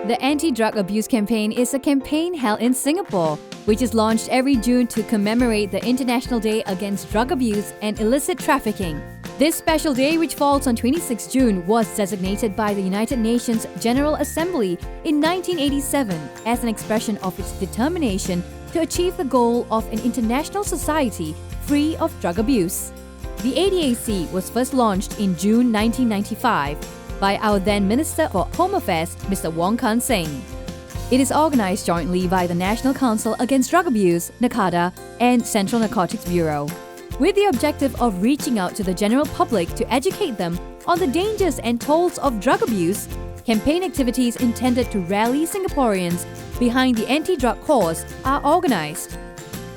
The anti-drug abuse campaign is a campaign held in Singapore, which is launched every June to commemorate the International Day Against Drug Abuse and Illicit Trafficking. This special day, which falls on 26 June, was designated by the United Nations General Assembly in 1987 as an expression of its determination to achieve the goal of an international society free of drug abuse. The ADAC was first launched in June 1995 by our then Minister for Home Affairs, Mr. Wong Kan Seng. It is organized jointly by the National Council Against Drug Abuse, NACADA, and Central Narcotics Bureau, with the objective of reaching out to the general public to educate them on the dangers and tolls of drug abuse. Campaign activities intended to rally Singaporeans behind the anti-drug cause are organized.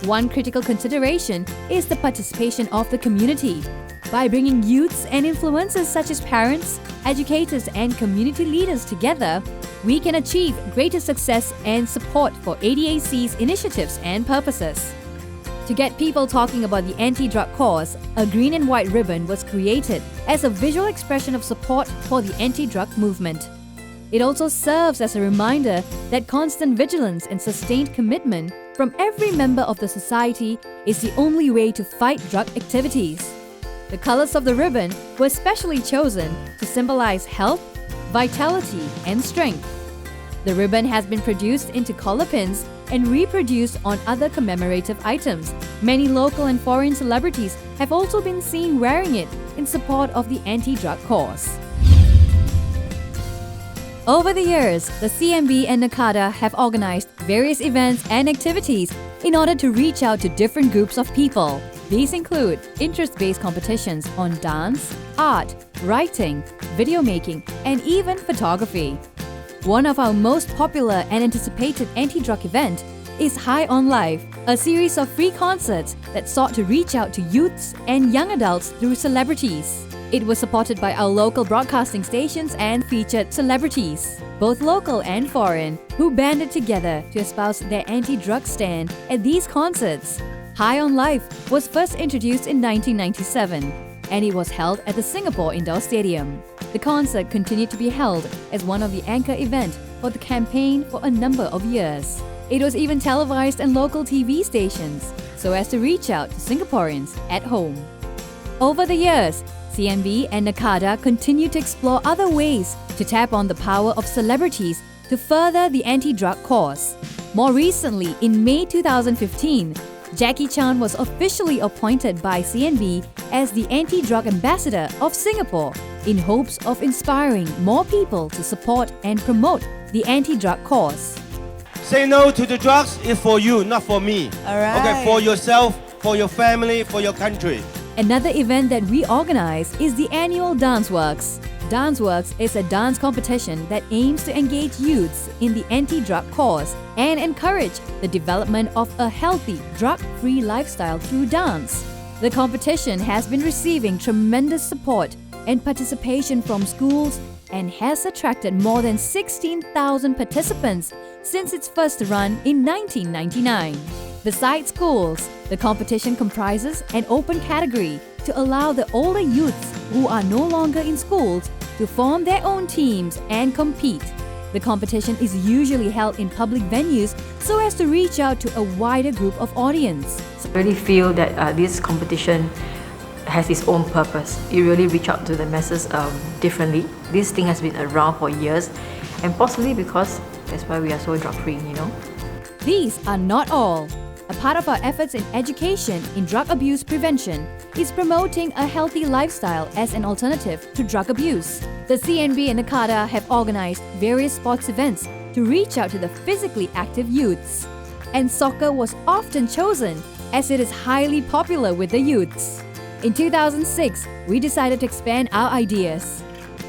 One critical consideration is the participation of the community. By bringing youths and influencers such as parents, educators, and community leaders together, we can achieve greater success and support for ADAC's initiatives and purposes. To get people talking about the anti-drug cause, a green and white ribbon was created as a visual expression of support for the anti-drug movement. It also serves as a reminder that constant vigilance and sustained commitment from every member of the society is the only way to fight drug activities. The colors of the ribbon were specially chosen to symbolize health, vitality, and strength. The ribbon has been produced into collar pins and reproduced on other commemorative items. Many local and foreign celebrities have also been seen wearing it in support of the anti-drug cause. Over the years, the CNB and NACADA have organized various events and activities in order to reach out to different groups of people. These include interest-based competitions on dance, art, writing, video making, and even photography. One of our most popular and anticipated anti-drug event is High on Life, a series of free concerts that sought to reach out to youths and young adults through celebrities. It was supported by our local broadcasting stations and featured celebrities, both local and foreign, who banded together to espouse their anti-drug stand at these concerts. High on Life was first introduced in 1997, and it was held at the Singapore Indoor Stadium. The concert continued to be held as one of the anchor events for the campaign for a number of years. It was even televised on local TV stations, so as to reach out to Singaporeans at home. Over the years, CNB and NACADA continued to explore other ways to tap on the power of celebrities to further the anti-drug cause. More recently, in May 2015, Jackie Chan was officially appointed by CNB as the anti-drug ambassador of Singapore in hopes of inspiring more people to support and promote the anti-drug cause. Say no to the drugs is for you, not for me. All right. Okay, for yourself, for your family, for your country. Another event that we organize is the annual Dance Works. Dance Works is a dance competition that aims to engage youths in the anti-drug cause and encourage the development of a healthy, drug-free lifestyle through dance. The competition has been receiving tremendous support and participation from schools and has attracted more than 16,000 participants since its first run in 1999. Besides schools, the competition comprises an open category to allow the older youths who are no longer in schools to form their own teams and compete. The competition is usually held in public venues so as to reach out to a wider group of audience. I really feel that this competition has its own purpose. It really reaches out to the masses differently. This thing has been around for years, and possibly because that's why we are so drug-free, you know. These are not all. A part of our efforts in education in drug abuse prevention is promoting a healthy lifestyle as an alternative to drug abuse. The CNB and NACADA have organized various sports events to reach out to the physically active youths. And soccer was often chosen as it is highly popular with the youths. In 2006, we decided to expand our ideas.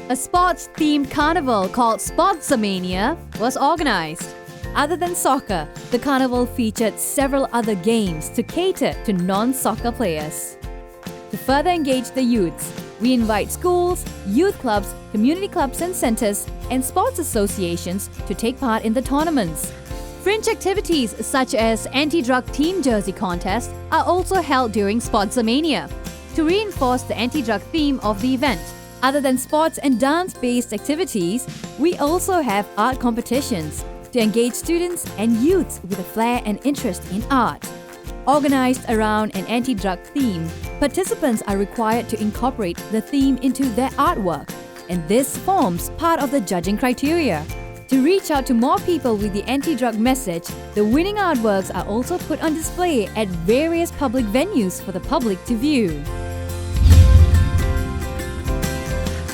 A sports-themed carnival called Sportsamania was organized. Other than soccer, the carnival featured several other games to cater to non-soccer players. To further engage the youths, we invite schools, youth clubs, community clubs and centers, and sports associations to take part in the tournaments. Fringe activities such as anti-drug team jersey contests are also held during Sportsamania. To reinforce the anti-drug theme of the event, Other than sports and dance-based activities, we also have art competitions to engage students and youths with a flair and interest in art. Organized around an anti-drug theme, participants are required to incorporate the theme into their artwork, and this forms part of the judging criteria. To reach out to more people with the anti-drug message, the winning artworks are also put on display at various public venues for the public to view.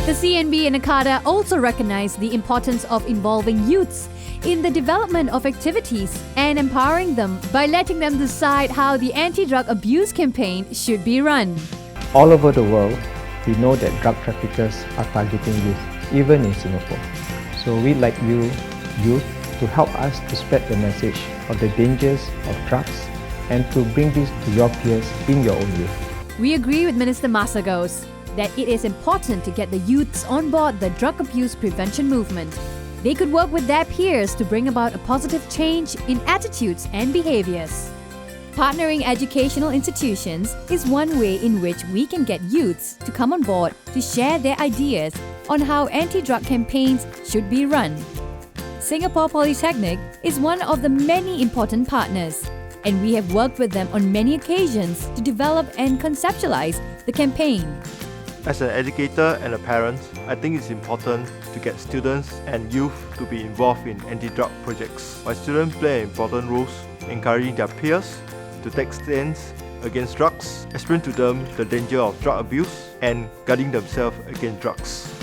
The CNB and NACADA also recognize the importance of involving youths in the development of activities and empowering them by letting them decide how the anti-drug abuse campaign should be run. All over the world, we know that drug traffickers are targeting youth, even in Singapore. So we'd like you, youth, to help us to spread the message of the dangers of drugs and to bring this to your peers in your own youth. We agree with Minister Masagos that it is important to get the youths on board the drug abuse prevention movement. They could work with their peers to bring about a positive change in attitudes and behaviors. Partnering educational institutions is one way in which we can get youths to come on board to share their ideas on how anti-drug campaigns should be run. Singapore Polytechnic is one of the many important partners, and we have worked with them on many occasions to develop and conceptualize the campaign. As an educator and a parent, I think it's important to get students and youth to be involved in anti-drug projects. My students play important roles, encouraging their peers to take stands against drugs, explain to them the danger of drug abuse, and guarding themselves against drugs.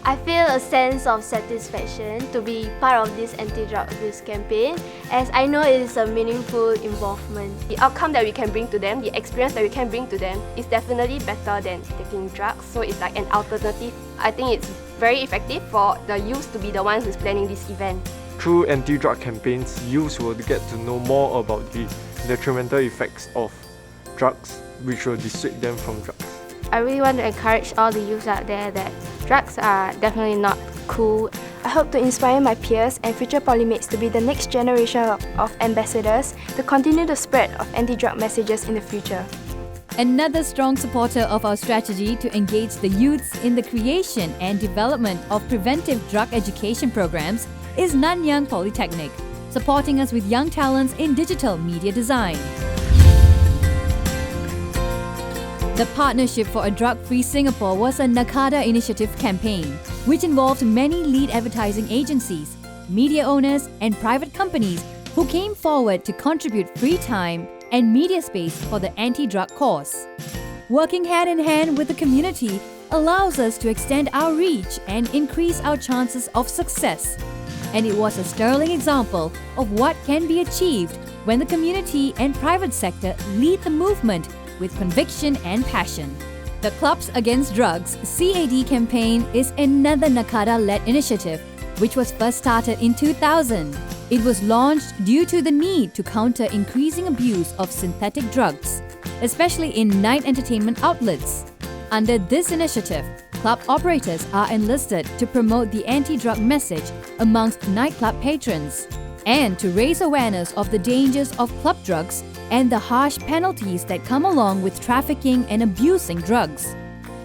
I feel a sense of satisfaction to be part of this anti-drug abuse campaign, as I know it is a meaningful involvement. The outcome that we can bring to them, the experience that we can bring to them is definitely better than taking drugs, so it's like an alternative. I think it's very effective for the youth to be the ones who's planning this event. Through anti-drug campaigns, youths will get to know more about the detrimental effects of drugs, which will dissuade them from drugs. I really want to encourage all the youths out there that drugs are definitely not cool. I hope to inspire my peers and future polymates to be the next generation of ambassadors to continue the spread of anti-drug messages in the future. Another strong supporter of our strategy to engage the youths in the creation and development of preventive drug education programs is Nanyang Polytechnic, supporting us with young talents in digital media design. The Partnership for a Drug-Free Singapore was a NACADA initiative campaign, which involved many lead advertising agencies, media owners, and private companies who came forward to contribute free time and media space for the anti-drug cause. Working hand in hand with the community allows us to extend our reach and increase our chances of success. And it was a sterling example of what can be achieved when the community and private sector lead the movement with conviction and passion. The Clubs Against Drugs (CAD) campaign is another NACADA-led initiative, which was first started in 2000. It was launched due to the need to counter increasing abuse of synthetic drugs, especially in night entertainment outlets. Under this initiative, club operators are enlisted to promote the anti-drug message amongst nightclub patrons and to raise awareness of the dangers of club drugs and the harsh penalties that come along with trafficking and abusing drugs.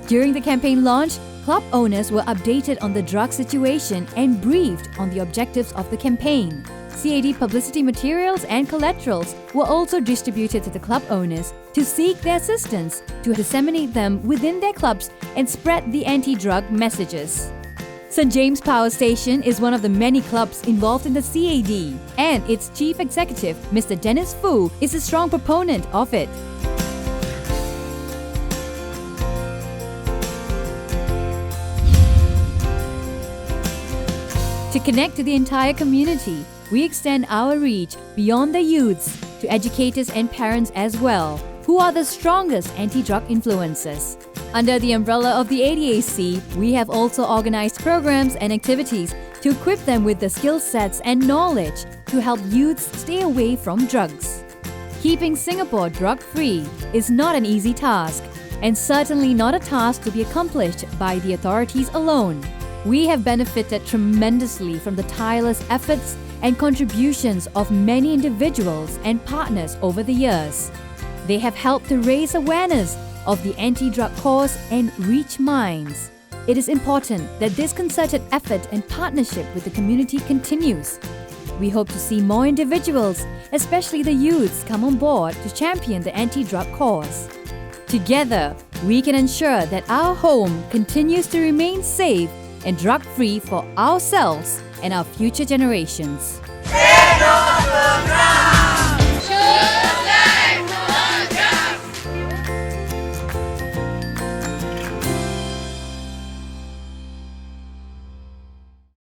During the campaign launch, club owners were updated on the drug situation and briefed on the objectives of the campaign. CAD publicity materials and collaterals were also distributed to the club owners to seek their assistance to disseminate them within their clubs and spread the anti-drug messages. St. James Power Station is one of the many clubs involved in the CAD, and its chief executive, Mr. Dennis Fu, is a strong proponent of it. To connect to the entire community, we extend our reach beyond the youths to educators and parents as well, who are the strongest anti-drug influencers. Under the umbrella of the ADAC, we have also organized programs and activities to equip them with the skill sets and knowledge to help youths stay away from drugs. Keeping Singapore drug-free is not an easy task, and certainly not a task to be accomplished by the authorities alone. We have benefited tremendously from the tireless efforts and contributions of many individuals and partners over the years. They have helped to raise awareness of the anti-drug cause and reach minds. It is important that this concerted effort and partnership with the community continues. We hope to see more individuals, especially the youths, come on board to champion the anti-drug cause. Together, we can ensure that our home continues to remain safe and drug-free for ourselves and our future generations. Say no to drugs!